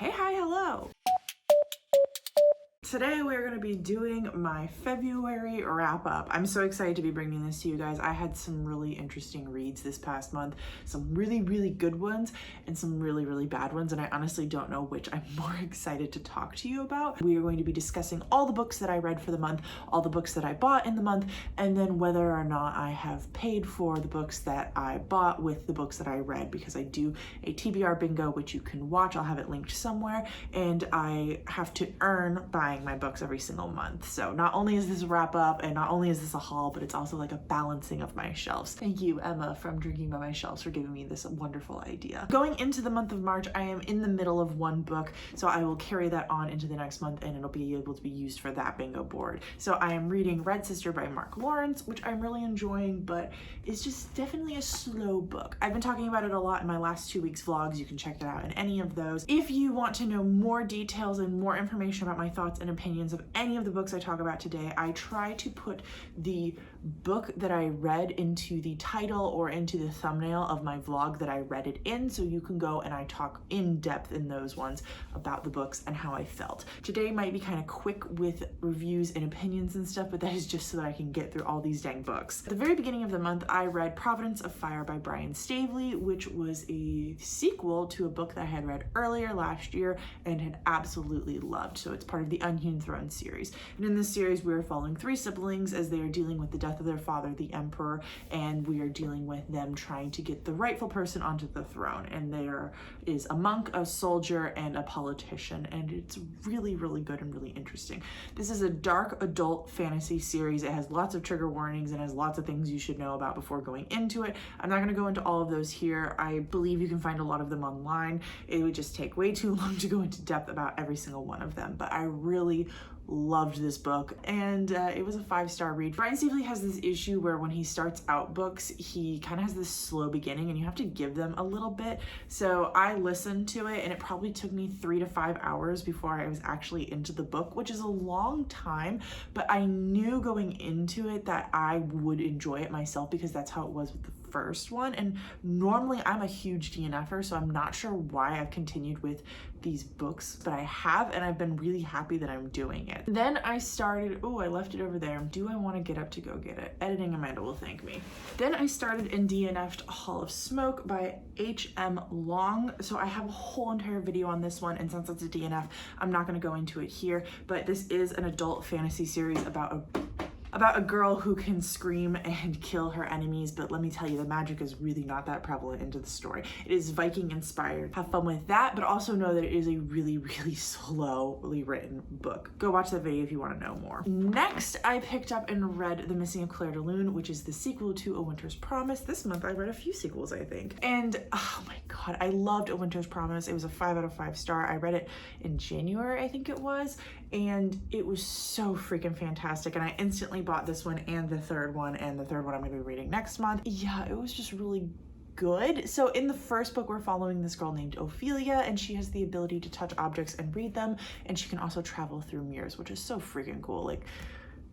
Hi, hello. Today we're going to be doing my February wrap up. I'm so excited to be bringing this to you guys. I had some really interesting reads this past month, some really good ones and some really bad ones, and I honestly don't know which I'm more excited to talk to you about. We are going to be discussing all the books that I read for the month, all the books that I bought in the month, and then whether or not I have paid for the books that I bought with the books that I read, because I do a TBR bingo, which you can watch. I'll have it linked somewhere, and I have to earn buying my books every single month. So not only is this a wrap up and not only is this a haul, but it's also like a balancing of my shelves. Thank you, Emma from Drinking by My Shelves, for giving me this wonderful idea. Going into the month of March, I am in the middle of one book, so I will carry that on into the next month and it'll be able to be used for that bingo board. So I am reading Red Sister by Mark Lawrence, which I'm really enjoying, but it's just definitely a slow book. I've been talking about it a lot in my last 2 weeks vlogs. You can check it out in any of those. If you want to know more details and more information about my thoughts and opinions of any of the books I talk about today, I try to put the book that I read into the title or into the thumbnail of my vlog that I read it in, so you can go and I talk in depth in those ones about the books and how I felt. Today might be kind of quick with reviews and opinions and stuff, but that is just so that I can get through all these dang books. At the very beginning of the month, I read Providence of Fire by Brian Stavely, which was a sequel to a book that I had read earlier last year and had absolutely loved. So it's part of the Unhewn Throne series. And in this series, we are following 3 siblings as they are dealing with the death of their father, the Emperor, and we are dealing with them trying to get the rightful person onto the throne. And there is a monk, a soldier, and a politician, and it's really good and really interesting. This is a dark adult fantasy series. It has lots of trigger warnings and has lots of things you should know about before going into it. I'm not going to go into all of those here. I believe you can find a lot of them online. It would just take way too long to go into depth about every single one of them, but I really loved this book, and it was a 5-star read. Brian Stavely has this issue where when he starts out books, he kind of has this slow beginning and you have to give them a little bit. So I listened to it and it probably took me 3 to 5 hours before I was actually into the book, which is a long time, but I knew going into it that I would enjoy it myself because that's how it was with the first one. And normally I'm a huge DNFer, so I'm not sure why I've continued with these books, but I have, and I've been really happy that I'm doing it. Then I started, oh, I left it over there. Do I want to get up to go get it? Editing Amanda will thank me. Then I started and DNF'd Hall of Smoke by H.M. Long. So I have a whole entire video on this one, and since it's a DNF, I'm not going to go into it here, but this is an adult fantasy series about a girl who can scream and kill her enemies, but let me tell you, the magic is really not that prevalent into the story. It is Viking inspired. Have fun with that, but also know that it is a really slowly written book. Go watch that video if you want to know more. Next, I picked up and read The Missing of Claire de Lune, which is the sequel to A Winter's Promise. This month I read a few sequels, I think. And oh my god, I loved A Winter's Promise. It was a 5 out of 5 star. I read it in January, I think it was, and it was so freaking fantastic, and I instantly bought this one and the third one, and the third one I'm going to be reading next month. Yeah, it was just really good. So in the first book, we're following this girl named Ophelia, and she has the ability to touch objects and read them, and she can also travel through mirrors, which is so freaking cool. Like,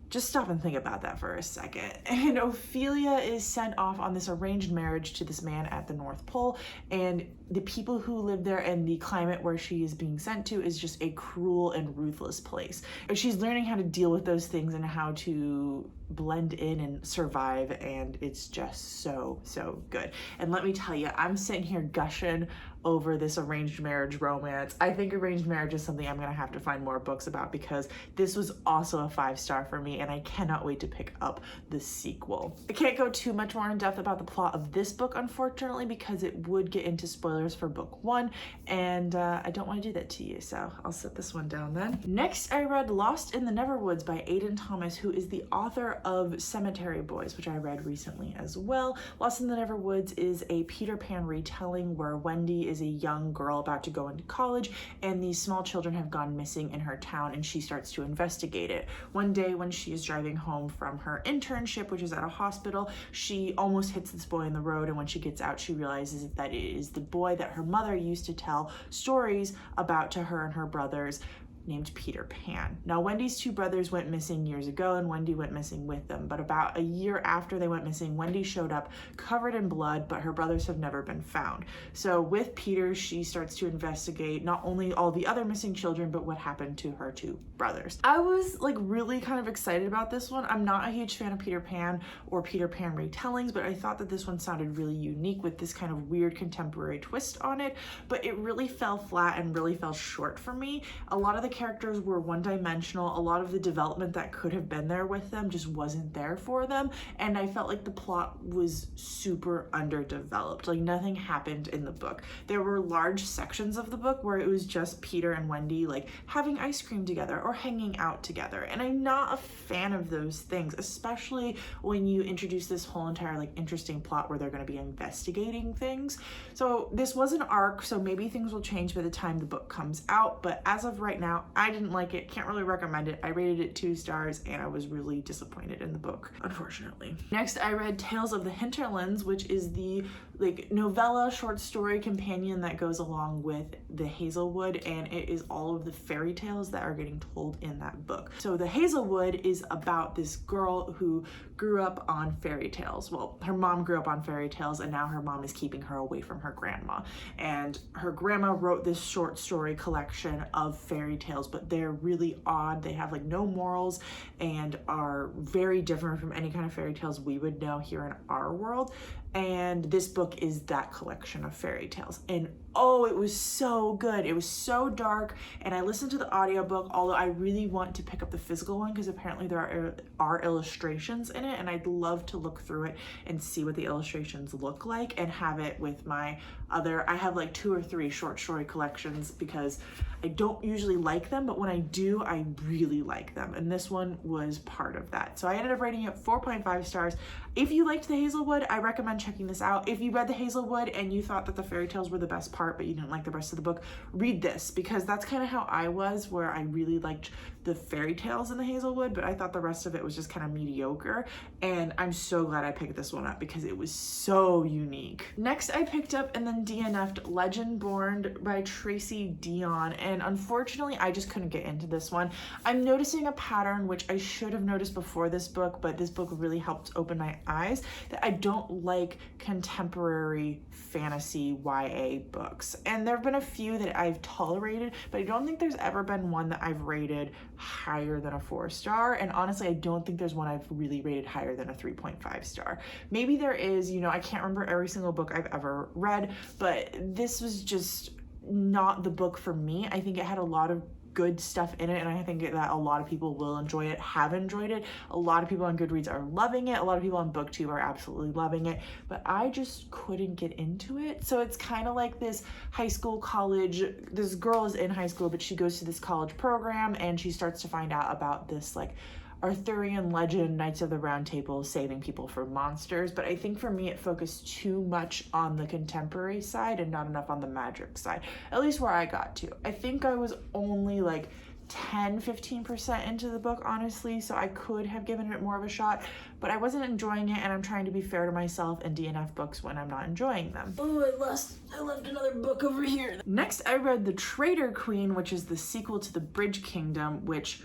just stop and think about that for a second. And Ophelia is sent off on this arranged marriage to this man at the North Pole, and the people who live there and the climate where she is being sent to is just a cruel and ruthless place. She's learning how to deal with those things and how to blend in and survive, and it's just so good. And let me tell you, I'm sitting here gushing over this arranged marriage romance. I think arranged marriage is something I'm gonna have to find more books about, because this was also a 5-star for me, and I cannot wait to pick up the sequel. I can't go too much more in depth about the plot of this book, unfortunately, because it would get into spoilers for book 1, and I don't want to do that to you, so I'll set this one down then. Next, I read Lost in the Neverwoods by Aidan Thomas, who is the author of Cemetery Boys, which I read recently as well. Lost in the Neverwoods is a Peter Pan retelling where Wendy is a young girl about to go into college, and these small children have gone missing in her town, and she starts to investigate it. One day when she is driving home from her internship, which is at a hospital, she almost hits this boy in the road, and when she gets out, she realizes that it is the boy that her mother used to tell stories about to her and her brothers named Peter Pan. Now, Wendy's two brothers went missing years ago, and Wendy went missing with them. But about a year after they went missing, Wendy showed up covered in blood, but her brothers have never been found. So with Peter, she starts to investigate not only all the other missing children, but what happened to her two brothers. I was like really kind of excited about this one. I'm not a huge fan of Peter Pan or Peter Pan retellings, but I thought that this one sounded really unique with this kind of weird contemporary twist on it, but it really fell flat and really fell short for me. A lot of the characters were one-dimensional. A lot of the development that could have been there with them just wasn't there for them, and I felt like the plot was super underdeveloped. Like nothing happened in the book. There were large sections of the book where it was just Peter and Wendy like having ice cream together or hanging out together, and I'm not a fan of those things, especially when you introduce this whole entire like interesting plot where they're going to be investigating things. So this was an arc, so maybe things will change by the time the book comes out, but as of right now, I didn't like it. Can't really recommend it. I rated it 2 stars, and I was really disappointed in the book, unfortunately. Next, I read Tales of the Hinterlands, which is the like novella short story companion that goes along with the Hazelwood, and it is all of the fairy tales that are getting told in that book. So the Hazelwood is about this girl who grew up on fairy tales. Well, her mom grew up on fairy tales, and now her mom is keeping her away from her grandma. And her grandma wrote this short story collection of fairy tales, but they're really odd. They have like no morals and are very different from any kind of fairy tales we would know here in our world. And this book is that collection of fairy tales, and oh, it was so good. It was so dark, and I listened to the audiobook, although I really want to pick up the physical one because apparently there are illustrations in it, and I'd love to look through it and see what the illustrations look like and have it with my other, I have like 2 or 3 short story collections because I don't usually like them, but when I do, I really like them, and this one was part of that. So I ended up rating it 4.5 stars. If you liked the Hazelwood, I recommend checking this out. If you read the Hazelwood and you thought that the fairy tales were the best part, but you didn't like the rest of the book, read this, because that's kind of how I was, where I really liked the fairy tales in the Hazelwood, but I thought the rest of it was just kind of mediocre, and I'm so glad I picked this one up because it was so unique. Next, I picked up and then DNF'd Legendborn by Tracy Dion, and unfortunately, I just couldn't get into this one. I'm noticing a pattern which I should have noticed before this book, but this book really helped open my eyes, that I don't like contemporary fantasy YA books. And there have been a few that I've tolerated, but I don't think there's ever been one that I've rated higher than a 4-star. And honestly, I don't think there's one I've really rated higher than a 3.5 star. Maybe there is, you know, I can't remember every single book I've ever read, but this was just not the book for me. I think it had a lot of good stuff in it, and I think that a lot of people will enjoy it, have enjoyed it. A lot of people on Goodreads are loving it. A lot of people on BookTube are absolutely loving it, but I just couldn't get into it. So it's kind of like this high school, college, this girl is in high school, but she goes to this college program, and she starts to find out about this like Arthurian legend, Knights of the Round Table, saving people from monsters. But I think for me, it focused too much on the contemporary side and not enough on the magic side, at least where I got to. I think I was only like 10-15% into the book, honestly, so I could have given it more of a shot, but I wasn't enjoying it, and I'm trying to be fair to myself and DNF books when I'm not enjoying them. Oh, I left another book over here. Next, I read The Traitor Queen, which is the sequel to The Bridge Kingdom, which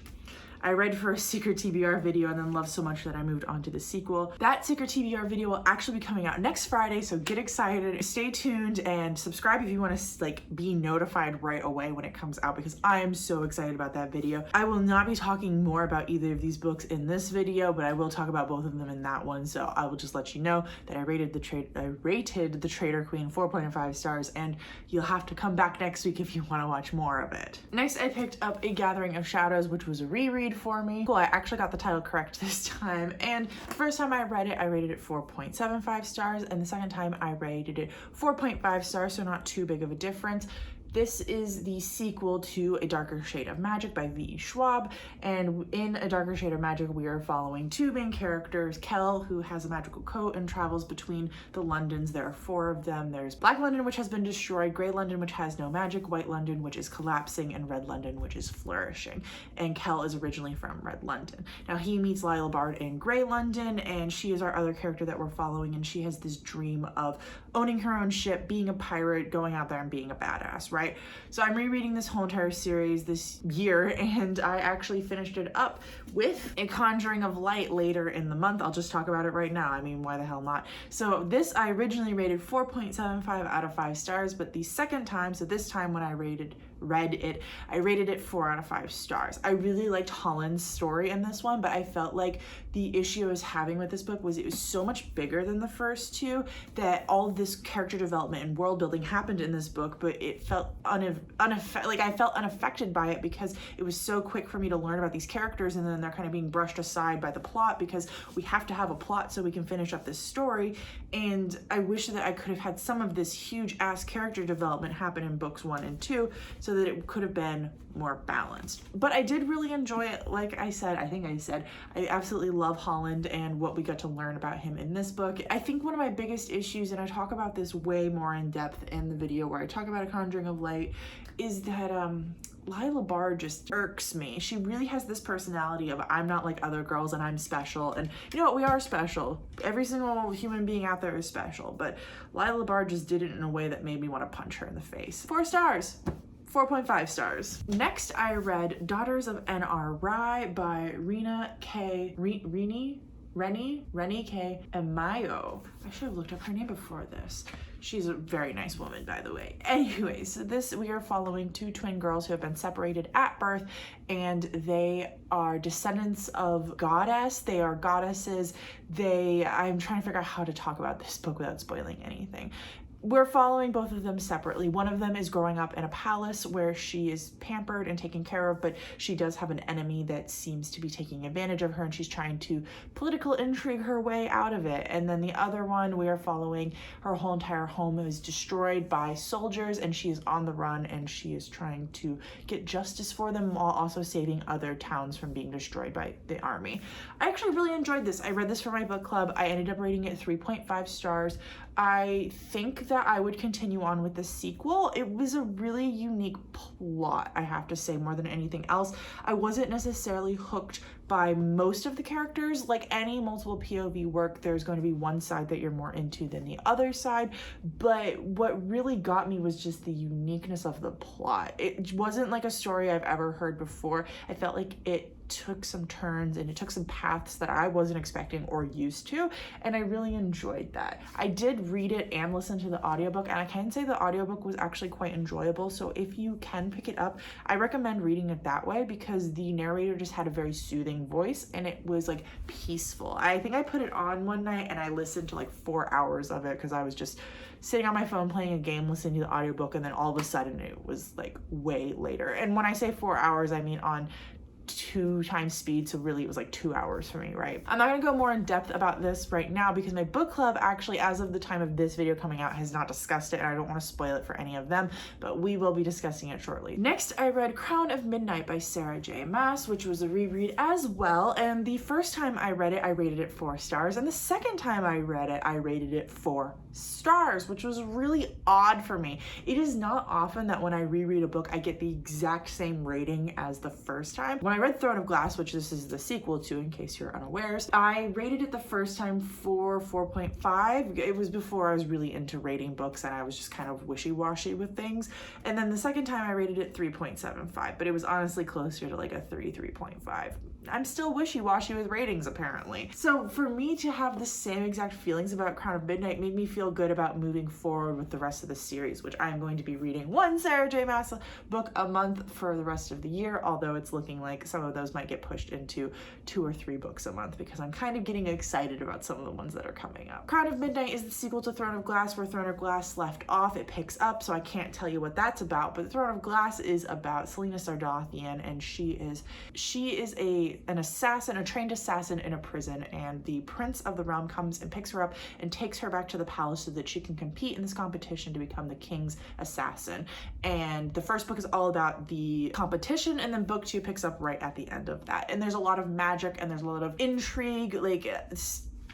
I read for a Secret TBR video and then loved so much that I moved on to the sequel. That Secret TBR video will actually be coming out next Friday, so get excited, stay tuned, and subscribe if you want to like be notified right away when it comes out, because I am so excited about that video. I will not be talking more about either of these books in this video, but I will talk about both of them in that one, so I will just let you know that I rated The Traitor Queen 4.5 stars, and you'll have to come back next week if you want to watch more of it. Next, I picked up A Gathering of Shadows, which was a reread for me. Cool, I actually got the title correct this time, and the first time I read it, I rated it 4.75 stars, and the second time I rated it 4.5 stars, so not too big of a difference. This is the sequel to A Darker Shade of Magic by V.E. Schwab, and in A Darker Shade of Magic, we are following 2 main characters, Kel, who has a magical coat and travels between the Londons. There are 4 of them. There's Black London, which has been destroyed, Grey London, which has no magic, White London, which is collapsing, and Red London, which is flourishing. And Kel is originally from Red London. Now, he meets Lila Bard in Grey London, and she is our other character that we're following, and she has this dream of owning her own ship, being a pirate, going out there and being a badass, right? So I'm rereading this whole entire series this year, and I actually finished it up with A Conjuring of Light later in the month. I'll just talk about it right now. I mean, why the hell not? So this I originally rated 4.75 out of 5 stars, but the second time, so this time when I read it, I rated it 4 out of 5 stars. I really liked Holland's story in this one, but I felt like the issue I was having with this book was it was so much bigger than the first two, that all of this character development and world building happened in this book, but it felt I felt unaffected by it because it was so quick for me to learn about these characters, and then they're kind of being brushed aside by the plot because we have to have a plot so we can finish up this story. And I wish that I could have had some of this huge ass character development happen in books 1 and 2 so that it could have been more balanced. But I did really enjoy it. Like I said, I absolutely love Holland and what we got to learn about him in this book. I think one of my biggest issues, and I talk about this way more in depth in the video where I talk about A Conjuring of Light, is that Lila Bard just irks me. She really has this personality of I'm not like other girls and I'm special, and you know what, we are special. Every single human being out there is special, but Lila Bard just did it in a way that made me want to punch her in the face. 4 stars. 4.5 stars. Next, I read Daughters of NRI by Rennie K. Amayo. I should have looked up her name before this. She's a very nice woman, by the way. Anyways, so we are following 2 twin girls who have been separated at birth, and they are descendants of goddess. They are goddesses. I'm trying to figure out how to talk about this book without spoiling anything. We're following both of them separately. One of them is growing up in a palace where she is pampered and taken care of, but she does have an enemy that seems to be taking advantage of her, and she's trying to political intrigue her way out of it. And then the other one, we are following her whole entire home is destroyed by soldiers, and she is on the run, and she is trying to get justice for them while also saving other towns from being destroyed by the army. I actually really enjoyed this. I read this for my book club. I ended up rating it 3.5 stars. I think that I would continue on with the sequel. It was a really unique plot, I have to say, more than anything else. I wasn't necessarily hooked by most of the characters. Like any multiple POV work, there's going to be one side that you're more into than the other side, but what really got me was just the uniqueness of the plot. It wasn't like a story I've ever heard before. I felt like it took some turns and it took some paths that I wasn't expecting or used to, and I really enjoyed that. I did read it and listen to the audiobook, and I can say the audiobook was actually quite enjoyable, so if you can pick it up, I recommend reading it that way because the narrator just had a very soothing voice and it was like peaceful. I think I put it on one night and I listened to like 4 hours of it because I was just sitting on my phone playing a game, listening to the audiobook, and then all of a sudden it was like way later. And when I say 4 hours, I mean on 2 times speed, so really it was like 2 hours for me, right? I'm not gonna go more in depth about this right now because my book club actually, as of the time of this video coming out, has not discussed it, and I don't want to spoil it for any of them, but we will be discussing it shortly. Next, I read Crown of Midnight by Sarah J. Maas, which was a reread as well, and the first time I read it, I rated it 4 stars, and the second time I read it, I rated it 4 stars, which was really odd for me. It is not often that when I reread a book, I get the exact same rating as the first time. When I read Throne of Glass, which this is the sequel to in case you're unawares, I rated it the first time for 4.5. It was before I was really into rating books and I was just kind of wishy-washy with things. And then the second time I rated it 3.75, but it was honestly closer to like a 3.5. I'm still wishy-washy with ratings apparently. So for me to have the same exact feelings about Crown of Midnight made me feel good about moving forward with the rest of the series, which I'm going to be reading one Sarah J. Maas book a month for the rest of the year, although it's looking like some of those might get pushed into 2 or 3 books a month because I'm kind of getting excited about some of the ones that are coming up. Crown of Midnight is the sequel to Throne of Glass, where Throne of Glass left off. It picks up, so I can't tell you what that's about, but Throne of Glass is about Selena Sardathian, and she is an assassin, a trained assassin in a prison, and the prince of the realm comes and picks her up and takes her back to the palace so that she can compete in this competition to become the king's assassin. And the first book is all about the competition, and then book 2 picks up right at the end of that. And there's a lot of magic and there's a lot of intrigue, like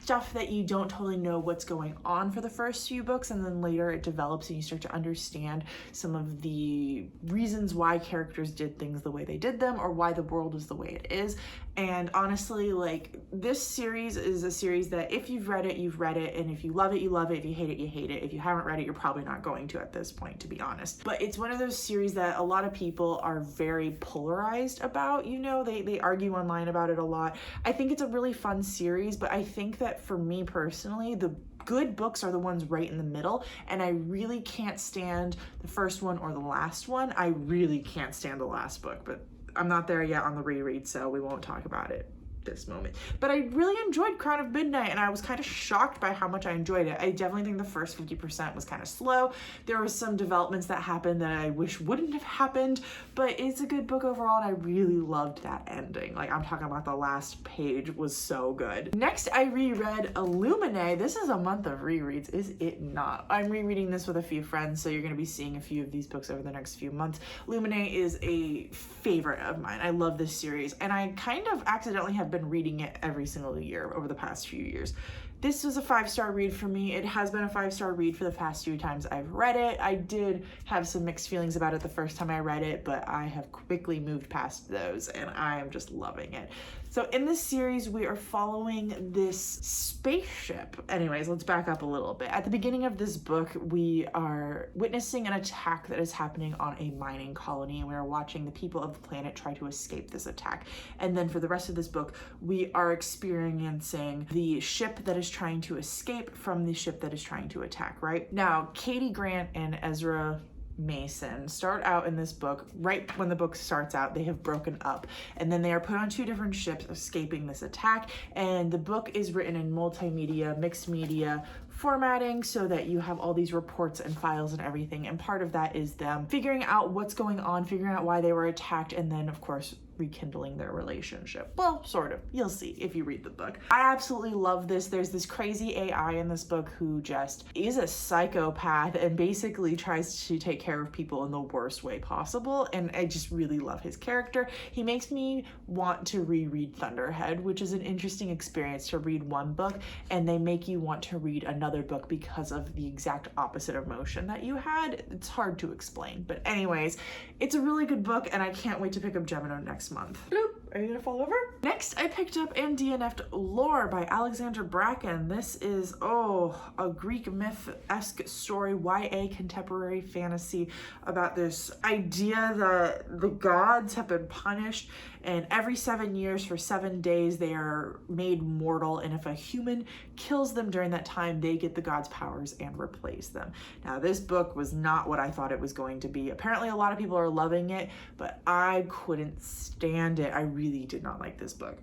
stuff that you don't totally know what's going on for the first few books, and then later it develops and you start to understand some of the reasons why characters did things the way they did them, or why the world is the way it is. And honestly, like, this series is a series that if you've read it, you've read it, and if you love it, you love it. If you hate it, you hate it. If you haven't read it, you're probably not going to at this point, to be honest. But it's one of those series that a lot of people are very polarized about, you know, they argue online about it a lot. I think it's a really fun series, but I think that for me personally, the good books are the ones right in the middle, and I really can't stand the first one or the last one. I really can't stand the last book, but I'm not there yet on the reread, so we won't talk about it this moment. But I really enjoyed Crown of Midnight, and I was kind of shocked by how much I enjoyed it. I definitely think the first 50% was kind of slow. There was some developments that happened that I wish wouldn't have happened, but it's a good book overall, and I really loved that ending. Like, I'm talking about the last page was so good. Next, I reread Illuminae. This is a month of rereads, is it not? I'm rereading this with a few friends, so you're going to be seeing a few of these books over the next few months. Illuminae is a favorite of mine. I love this series, and I kind of accidentally have been reading it every single year over the past few years. This was a 5-star read for me. It has been a 5-star read for the past few times I've read it. I did have some mixed feelings about it the first time I read it, but I have quickly moved past those, and I am just loving it. So in this series, we are following this spaceship. Anyways, let's back up a little bit. At the beginning of this book, we are witnessing an attack that is happening on a mining colony, and we are watching the people of the planet try to escape this attack. And then for the rest of this book, we are experiencing the ship that is trying to escape from the ship that is trying to attack, right? Now, Katie Grant and Ezra Mason start out in this book. Right when the book starts out, they have broken up, and then they are put on 2 different ships escaping this attack. And the book is written in multimedia, mixed media formatting, so that you have all these reports and files and everything, and part of that is them figuring out what's going on, figuring out why they were attacked, and then of course rekindling their relationship. Well, sort of. You'll see if you read the book. I absolutely love this. There's this crazy AI in this book who just is a psychopath and basically tries to take care of people in the worst way possible, and I just really love his character. He makes me want to reread Thunderhead, which is an interesting experience to read one book and they make you want to read another book because of the exact opposite emotion that you had. It's hard to explain, but anyways, it's a really good book, and I can't wait to pick up Gemino next month. Bloop. Are you gonna fall over? Next, I picked up and DNF'd Lore by Alexandra Bracken. This is, a Greek myth-esque story, YA contemporary fantasy about this idea that the gods have been punished, and every 7 years for 7 days they are made mortal, and if a human kills them during that time, they get the gods' powers and replace them. Now, this book was not what I thought it was going to be. Apparently, a lot of people are loving it, but I couldn't stand it. I really did not like this book,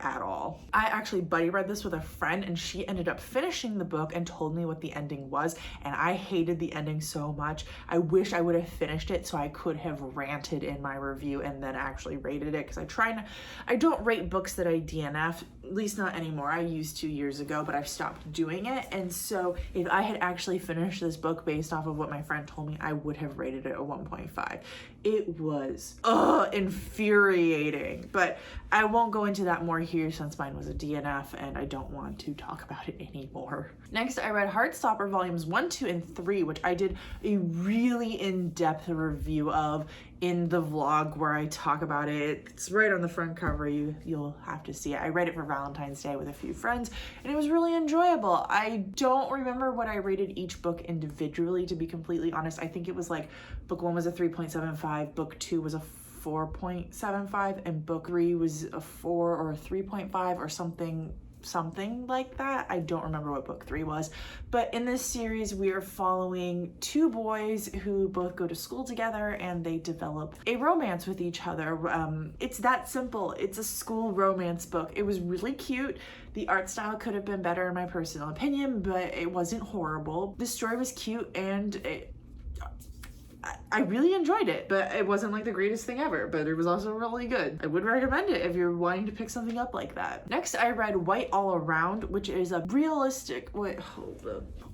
at all. I actually buddy read this with a friend, and she ended up finishing the book and told me what the ending was, and I hated the ending so much. I wish I would have finished it so I could have ranted in my review and then actually rated it, because I don't rate books that I DNF, at least not anymore. I used 2 years ago, but I've stopped doing it, and so if I had actually finished this book based off of what my friend told me, I would have rated it a 1.5. It was infuriating, but I won't go into that more here since mine was a DNF and I don't want to talk about it anymore. Next, I read Heartstopper volumes 1, 2, and 3, which I did a really in-depth review of in the vlog where I talk about it. It's right on the front cover. You'll have to see it. I read it for Valentine's Day with a few friends, and it was really enjoyable. I don't remember what I rated each book individually, to be completely honest. I think it was like book 1 was a 3.75, book 2 was a 4.75, and book 3 was a 4 or a 3.5 or something like that. I don't remember what book 3 was, but in this series we are following 2 boys who both go to school together and they develop a romance with each other. It's that simple. It's a school romance book. It was really cute. The art style could have been better in my personal opinion, but it wasn't horrible. The story was cute, and I really enjoyed it, but it wasn't like the greatest thing ever, but it was also really good. I would recommend it if you're wanting to pick something up like that. Next, I read White All Around, which is a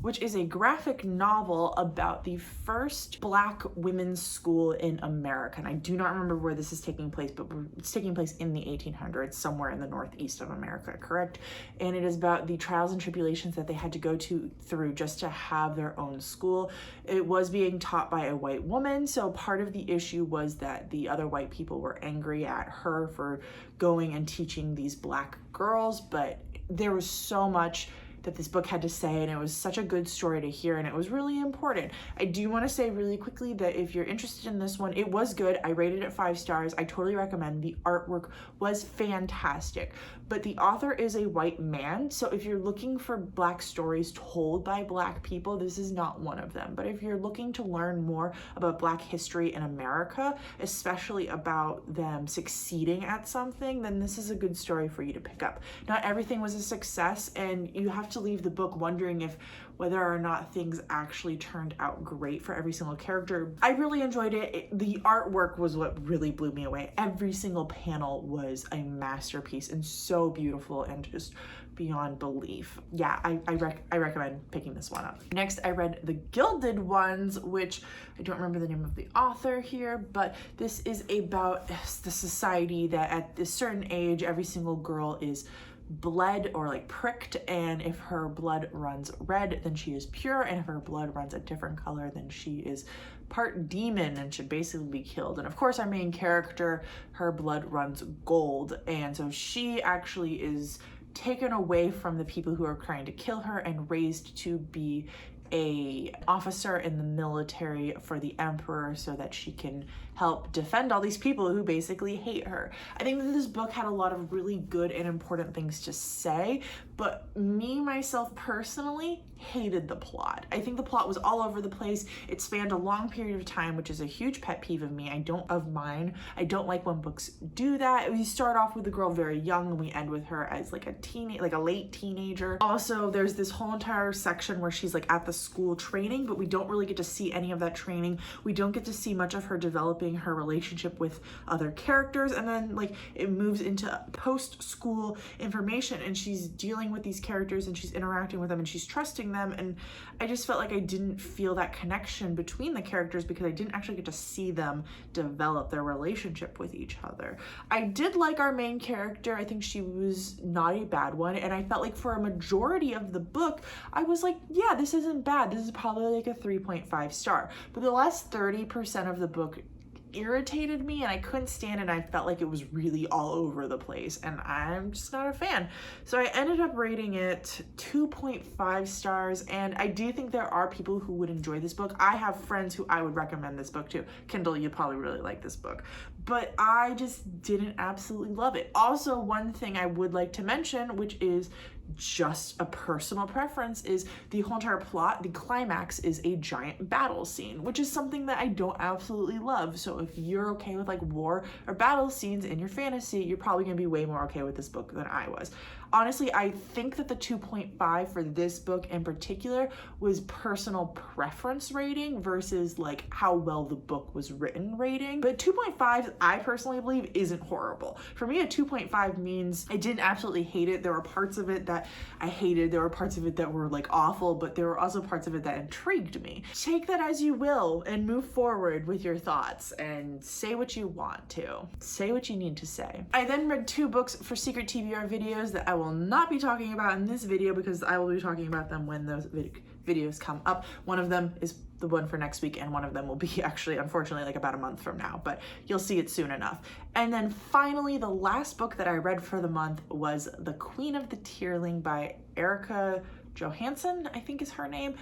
which is a graphic novel about the first Black women's school in America. And I do not remember where this is taking place, but it's taking place in the 1800s, somewhere in the northeast of America, correct? And it is about the trials and tribulations that they had to go through just to have their own school. It was being taught by a white woman, so part of the issue was that the other white people were angry at her for going and teaching these Black girls, but there was so much that this book had to say, and it was such a good story to hear, and it was really important. I do want to say really quickly that if you're interested in this one, it was good. I rated it 5 stars. I totally recommend. The artwork was fantastic, but the author is a white man, so if you're looking for Black stories told by Black people, this is not one of them. But if you're looking to learn more about Black history in America, especially about them succeeding at something, then this is a good story for you to pick up. Not everything was a success, and you have to leave the book wondering if whether or not things actually turned out great for every single character. I really enjoyed it. The artwork was what really blew me away. Every single panel was a masterpiece and so beautiful and just beyond belief. Yeah, I recommend picking this one up. Next, I read The Gilded Ones, which I don't remember the name of the author here, but this is about the society that at a certain age, every single girl is bled or like pricked, and if her blood runs red, then she is pure, and if her blood runs a different color, then she is part demon and should basically be killed. And of course, our main character, her blood runs gold, and so she actually is taken away from the people who are trying to kill her and raised to be an officer in the military for the emperor so that she can help defend all these people who basically hate her. I think that this book had a lot of really good and important things to say, but me, myself personally, hated the plot. I think the plot was all over the place. It spanned a long period of time, which is a huge pet peeve of me. I don't like when books do that. We start off with the girl very young and we end with her as like a late teenager. Also, there's this whole entire section where she's like at the school training, but we don't really get to see any of that training. We don't get to see much of her developing her relationship with other characters, and then like it moves into post-school information and she's dealing with these characters and she's interacting with them and she's trusting them, and I just felt like I didn't feel that connection between the characters because I didn't actually get to see them develop their relationship with each other. I did like our main character. I think she was not a bad one, and I felt like for a majority of the book I was like, yeah, this isn't bad. This is probably like a 3.5 star. But the last 30% of the book irritated me and I couldn't stand it. I felt like it was really all over the place and I'm just not a fan. So I ended up rating it 2.5 stars, and I do think there are people who would enjoy this book. I have friends who I would recommend this book to. Kendall, you probably really like this book, but I just didn't absolutely love it. Also, one thing I would like to mention, which is just a personal preference, is the whole entire plot, the climax is a giant battle scene, which is something that I don't absolutely love. So if you're okay with like war or battle scenes in your fantasy, you're probably gonna be way more okay with this book than I was. Honestly, I think that the 2.5 for this book in particular was personal preference rating versus like how well the book was written rating. But 2.5, I personally believe, isn't horrible. For me, a 2.5 means I didn't absolutely hate it. There were parts of it that I hated. There were parts of it that were like awful, but there were also parts of it that intrigued me. Take that as you will and move forward with your thoughts and say what you want to. Say what you need to say. I then read 2 books for secret TBR videos that I will not be talking about in this video because I will be talking about them when those videos come up. One of them is the one for next week, and one of them will be actually, unfortunately, like about a month from now, but you'll see it soon enough. And then finally, the last book that I read for the month was The Queen of the Tearling by Erica Johansson, I think is her name.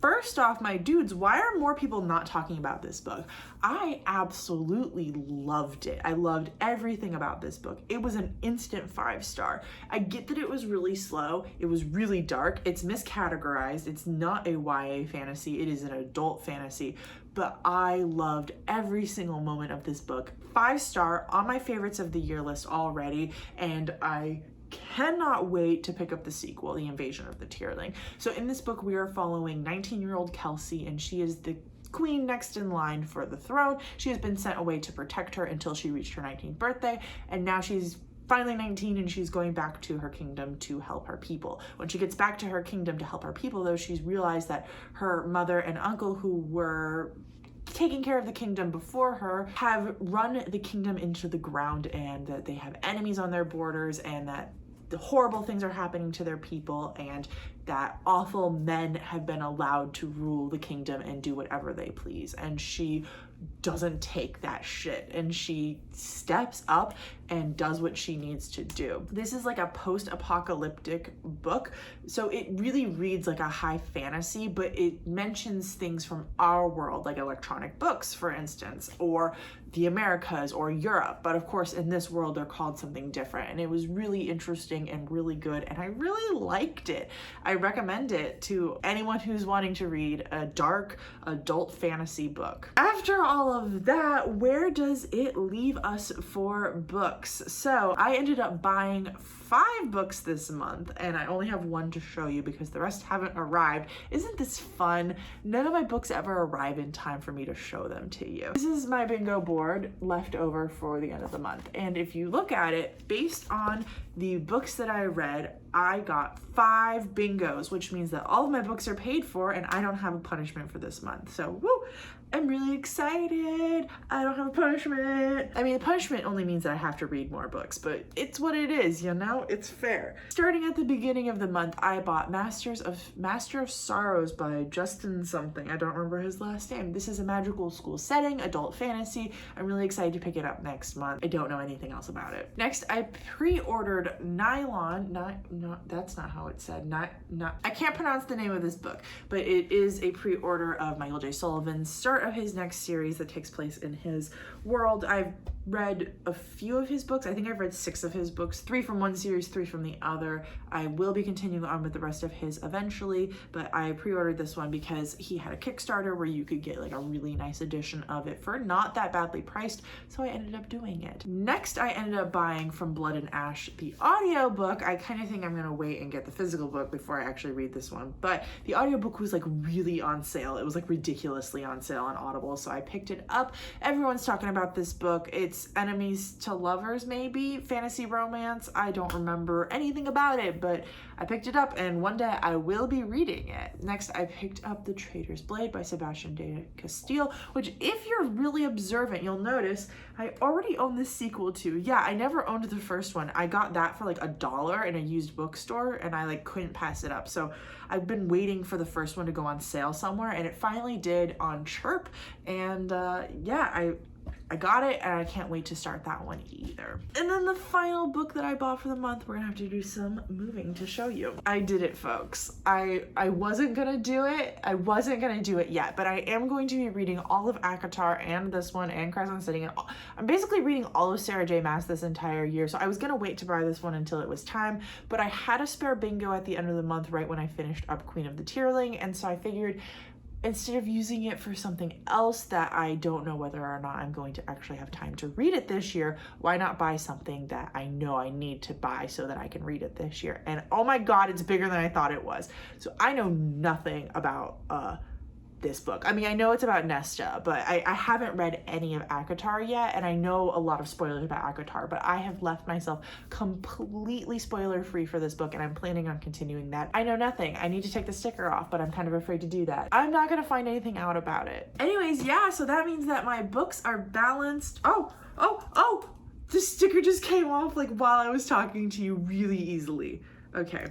First off, my dudes, why are more people not talking about this book? I absolutely loved it. I loved everything about this book. It was an instant 5 star. I get that it was really slow. It was really dark. It's miscategorized. It's not a YA fantasy. It is an adult fantasy. But I loved every single moment of this book. 5 star on my favorites of the year list already, and I cannot wait to pick up the sequel, The Invasion of the Tearling. So in this book, we are following 19-year-old Kelsey, and she is the queen next in line for the throne. She has been sent away to protect her until she reached her 19th birthday, and now she's finally 19 and she's going back to her kingdom to help her people. When she gets back to her kingdom to help her people, though, she's realized that her mother and uncle, who were taking care of the kingdom before her, have run the kingdom into the ground, and that they have enemies on their borders, and that the horrible things are happening to their people, and that awful men have been allowed to rule the kingdom and do whatever they please. And she doesn't take that shit, and she steps up and does what she needs to do. This is like a post-apocalyptic book, so it really reads like a high fantasy, but it mentions things from our world, like electronic books, for instance, or the Americas or Europe. But of course, in this world, they're called something different. And it was really interesting and really good, and I really liked it. I recommend it to anyone who's wanting to read a dark adult fantasy book. After all of that, where does it leave us for books? So I ended up buying 5 books this month, and I only have 1 to show you because the rest haven't arrived. Isn't this fun? None of my books ever arrive in time for me to show them to you. This is my bingo board left over for the end of the month, and if you look at it, based on the books that I read, I got 5 bingos, which means that all of my books are paid for and I don't have a punishment for this month. So woo! I'm really excited. I don't have a punishment. I mean, the punishment only means that I have to read more books, but it's what it is, you know? It's fair. Starting at the beginning of the month, I bought Master of Sorrows by Justin something. I don't remember his last name. This is a magical school setting, adult fantasy. I'm really excited to pick it up next month. I don't know anything else about it. Next, I pre-ordered Nylon. That's not how it said. I can't pronounce the name of this book, but it is a pre-order of Michael J. Sullivan's start of his next series that takes place in his world. I've read a few of his books. I think I've read 6 of his books, 3 from one series, 3 from the other. I will be continuing on with the rest of his eventually, but I pre-ordered this one because he had a Kickstarter where you could get like a really nice edition of it for not that badly priced, so I ended up doing it. Next, I ended up buying From Blood and Ash, the audiobook. I kind of think I'm gonna wait and get the physical book before I actually read this one, but the audiobook was like really on sale. It was like ridiculously on sale on Audible, so I picked it up. Everyone's talking about this book. It's enemies to lovers, maybe fantasy romance. I don't remember anything about it, but I picked it up, and one day I will be reading it. Next, I picked up The Traitor's Blade by Sebastian de Castile, which if you're really observant, you'll notice I already own this sequel to. Yeah, I never owned the first one. I got that for like $1 in a used bookstore, and I like couldn't pass it up. So I've been waiting for the first one to go on sale somewhere, and it finally did on Chirp. And yeah, I got it, and I can't wait to start that one either. And then the final book that I bought for the month, we're gonna have to do some moving to show you. I did it, folks. I wasn't gonna do it. I wasn't gonna do it yet, but I am going to be reading all of ACOTAR and this one and Crescent City. And I'm basically reading all of Sarah J. Maas this entire year, so I was gonna wait to buy this one until it was time, but I had a spare bingo at the end of the month right when I finished up Queen of the Tierling, and so I figured instead of using it for something else that I don't know whether or not I'm going to actually have time to read it this year, why not buy something that I know I need to buy so that I can read it this year? And oh my God, it's bigger than I thought it was. So I know nothing about this book. I mean, I know it's about Nesta, but I haven't read any of ACOTAR yet, and I know a lot of spoilers about ACOTAR, but I have left myself completely spoiler free for this book, and I'm planning on continuing that. I know nothing. I need to take the sticker off, but I'm kind of afraid to do that. I'm not gonna find anything out about it. Anyways, yeah, so that means that my books are balanced. Oh, the sticker just came off like while I was talking to you really easily. Okay.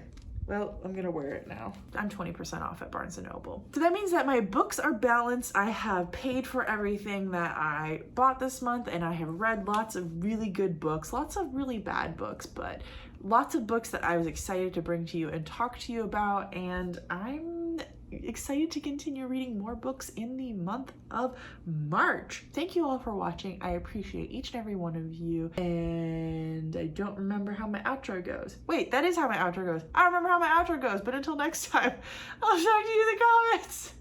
Well, I'm gonna wear it now. I'm 20% off at Barnes & Noble. So that means that my books are balanced. I have paid for everything that I bought this month, and I have read lots of really good books, lots of really bad books, but lots of books that I was excited to bring to you and talk to you about, and I'm excited to continue reading more books in the month of March. Thank you all for watching. I appreciate each and every one of you, and I don't remember how my outro goes. Wait, that is how my outro goes. I remember how my outro goes, but until next time, I'll talk to you in the comments.